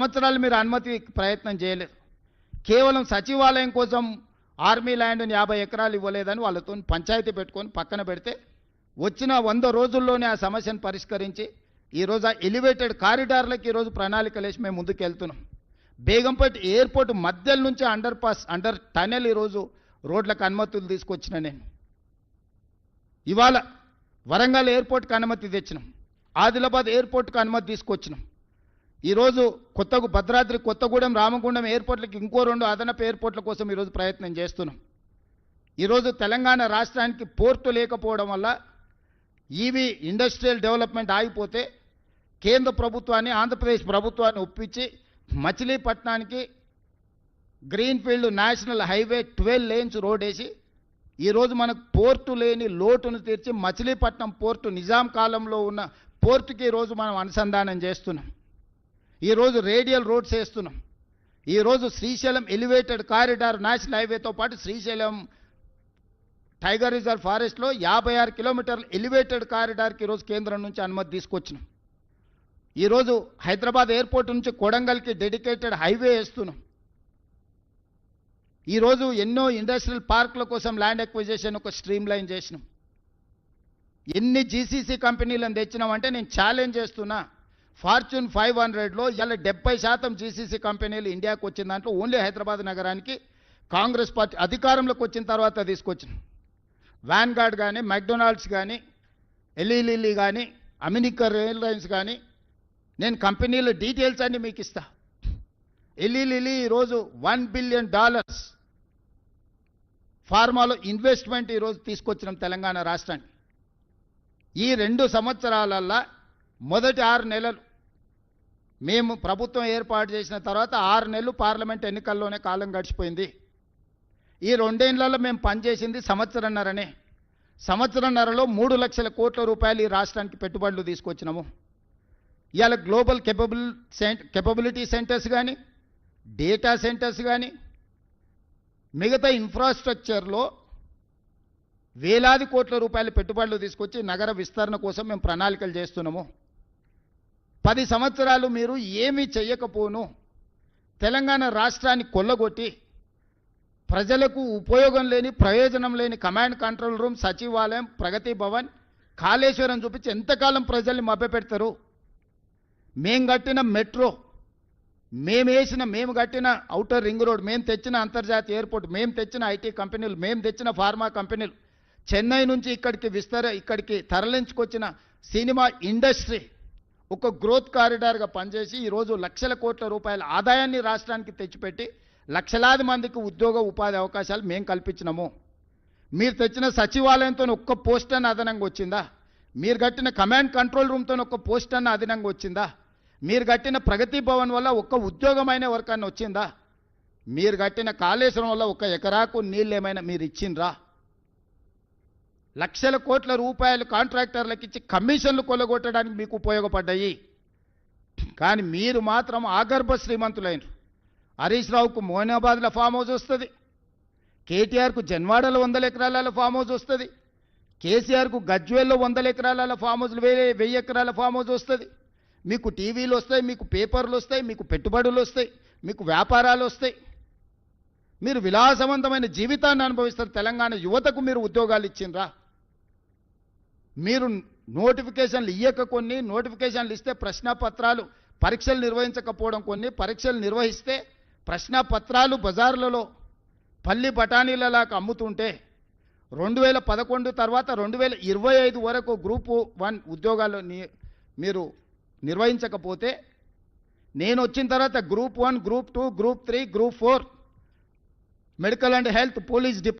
సంవత్సరాలు మీరు అనుమతి ప్రయత్నం చేయలేదు. కేవలం సచివాలయం కోసం ఆర్మీ ల్యాండ్ని 50 ఎకరాలు ఇవ్వలేదని వాళ్ళతో పంచాయతీ పెట్టుకొని పక్కన పెడితే వచ్చిన 100 రోజుల్లోనే ఆ సమస్యను పరిష్కరించి ఈరోజు ఆ ఎలివేటెడ్ కారిడార్లకు ఈరోజు ప్రణాళికలు వేసి మేము ముందుకు వెళ్తున్నాం. బేగంపేట ఎయిర్పోర్ట్ మధ్యల నుంచి అండర్ టనెల్ ఈరోజు రోడ్లకు అనుమతులు తీసుకొచ్చిన నేను. ఇవాళ వరంగల్ ఎయిర్పోర్ట్కి అనుమతి తెచ్చినాం, ఆదిలాబాద్ ఎయిర్పోర్ట్కి అనుమతి తీసుకొచ్చినాం. ఈరోజు భద్రాద్రి కొత్తగూడెం రామగుండం ఎయిర్పోర్ట్లకి ఇంకో 2 అదనపు ఎయిర్పోర్ట్ల కోసం ఈరోజు ప్రయత్నం చేస్తున్నాం. ఈరోజు తెలంగాణ రాష్ట్రానికి పోర్టు లేకపోవడం వల్ల ఈవీ ఇండస్ట్రియల్ డెవలప్మెంట్ ఆగిపోతే కేంద్ర ప్రభుత్వాన్ని ఆంధ్రప్రదేశ్ ప్రభుత్వాన్ని ఒప్పించి మచిలీపట్నానికి greenfield national highway 12 lanes road వేసి ఈరోజు మనకు పోర్టు లేని లోటును తీర్చి మచిలీపట్నం పోర్టు నిజాం కాలంలో ఉన్న పోర్టుకి ఈరోజు మనం అనుసంధానం చేస్తున్నాం. ఈరోజు రేడియల్ రోడ్స్ వేస్తున్నాం. ఈరోజు శ్రీశైలం ఎలివేటెడ్ కారిడార్ నేషనల్ హైవేతో పాటు శ్రీశైలం టైగర్ రిజర్వ్ ఫారెస్ట్లో 56 కిలోమీటర్ల ఎలివేటెడ్ కారిడార్కి ఈరోజు కేంద్రం నుంచి అనుమతి తీసుకొచ్చినాం. ఈరోజు హైదరాబాద్ ఎయిర్పోర్ట్ నుంచి కొడంగల్కి డెడికేటెడ్ హైవే వేస్తున్నాం. ఈరోజు ఎన్నో ఇండస్ట్రియల్ పార్కుల కోసం ల్యాండ్ ఎక్విజిషన్ ఒక స్ట్రీమ్ లైన్ చేసినాం. ఎన్ని జీసీసీ కంపెనీలను తెచ్చినామంటే నేను ఛాలెంజ్ చేస్తున్నా, ఫార్చ్యూన్ 500లో ఇలా 70% జీసీసీ కంపెనీలు ఇండియాకు వచ్చిన దాంట్లో ఓన్లీ హైదరాబాద్ నగరానికి కాంగ్రెస్ పార్టీ అధికారంలోకి వచ్చిన తర్వాత తీసుకొచ్చినాం. వ్యాన్గార్డ్ కానీ, మెక్డొనాల్డ్స్ కానీ, ఎలీలిలీ కానీ, అమెరికన్ ఎయిర్లైన్స్ కానీ, నేను కంపెనీల డీటెయిల్స్ అన్నీ మీకు ఇస్తా. ఎలీలిలీ ఈరోజు $1 బిలియన్ ఫార్మాలో ఇన్వెస్ట్మెంట్ ఈరోజు తీసుకొచ్చినాం తెలంగాణ రాష్ట్రానికి. ఈ 2 సంవత్సరాలల్లో మొదటి 6 నెలలు మేము ప్రభుత్వం ఏర్పాటు చేసిన తర్వాత 6 నెలలు పార్లమెంట్ ఎన్నికల్లోనే కాలం గడిచిపోయింది. ఈ 2 ఏళ్లలో మేము పనిచేసింది సంవత్సరన్నరనే. సంవత్సరన్నరలో 3 లక్షల కోట్ల రూపాయలు ఈ రాష్ట్రానికి పెట్టుబడులు తీసుకొచ్చినాము. ఇవాళ గ్లోబల్ కెపబిలిటీ సెంటర్స్ కానీ, డేటా సెంటర్స్ కానీ, మిగతా ఇన్ఫ్రాస్ట్రక్చర్లో వేలాది కోట్ల రూపాయల పెట్టుబడులు తీసుకొచ్చి నగర విస్తరణ కోసం మేము ప్రణాళికలు చేస్తున్నాము. 10 సంవత్సరాలు మీరు ఏమీ చెయ్యకపోను తెలంగాణ రాష్ట్రాన్ని కొల్లగొట్టి ప్రజలకు ఉపయోగం లేని, ప్రయోజనం లేని కమాండ్ కంట్రోల్ రూమ్, సచివాలయం, ప్రగతి భవన్, కాళేశ్వరం చూపించి ఎంతకాలం ప్రజల్ని మభ్యపెడతారు? మేము కట్టిన మెట్రో, మేము కట్టిన ఔటర్ రింగ్ రోడ్, మేము తెచ్చిన అంతర్జాతీయ ఎయిర్పోర్ట్, మేము తెచ్చిన ఐటీ కంపెనీలు, మేము తెచ్చిన ఫార్మా కంపెనీలు, చెన్నై నుంచి ఇక్కడికి తరలించుకొచ్చిన సినిమా ఇండస్ట్రీ ఒక గ్రోత్ కారిడార్గా పనిచేసి ఈరోజు లక్షల కోట్ల రూపాయల ఆదాయాన్ని రాష్ట్రానికి తెచ్చిపెట్టి లక్షలాది మందికి ఉద్యోగ ఉపాధి అవకాశాలు మేము కల్పించినాము. మీరు తెచ్చిన సచివాలయంతో ఒక్క పోస్ట్ అన్న అదనంగా వచ్చిందా? మీరు కట్టిన కమాండ్ కంట్రోల్ రూమ్తో ఒక్క పోస్ట్ అన్న అదనంగా వచ్చిందా? మీరు కట్టిన ప్రగతి భవన్ వల్ల ఒక్క ఉద్యోగమైన వర్కాన్ని వచ్చిందా? మీరు కట్టిన కాళేశ్వరం వల్ల 1 ఎకరాకు నీళ్ళు ఏమైనా మీరు ఇచ్చిండ్రా? లక్షల కోట్ల రూపాయలు కాంట్రాక్టర్లకు ఇచ్చి కమిషన్లు కొల్లగొట్టడానికి మీకు ఉపయోగపడ్డాయి. కానీ మీరు మాత్రం ఆగర్భ శ్రీమంతులైన. హరీష్ రావుకు మోయినాబాద్లో ఫామ్ హౌస్ వస్తుంది, కేటీఆర్కు జన్వాడలో 100 ఎకరాల ఫామ్ హౌస్ వస్తుంది, కేసీఆర్కు గజ్వేల్లో 100 ఎకరాల ఫామ్ హౌస్లు 1000 ఎకరాల ఫామ్ హౌస్ వస్తుంది. మీకు టీవీలు వస్తాయి, మీకు పేపర్లు వస్తాయి, మీకు పెట్టుబడులు వస్తాయి, మీకు వ్యాపారాలు వస్తాయి. మీరు విలాసవంతమైన జీవితాన్ని అనుభవిస్తారు. తెలంగాణ యువతకు మీరు ఉద్యోగాలు ఇచ్చిండ్రా? మీరు నోటిఫికేషన్లు ఇయ్యక కొన్ని, నోటిఫికేషన్లు ఇస్తే ప్రశ్నపత్రాలు పరీక్షలు నిర్వహించకపోవడం కొన్ని, పరీక్షలు నిర్వహిస్తే ప్రశ్నపత్రాలు బజార్లలో పల్లి బఠానీలలాగా అమ్ముతుంటే 2011 తర్వాత 2025 వరకు గ్రూప్ 1 ఉద్యోగాలు మీరు నిర్వహించకపోతే, నేను వచ్చిన తర్వాత group 1, group 2, group 3, group 4, medical and health, police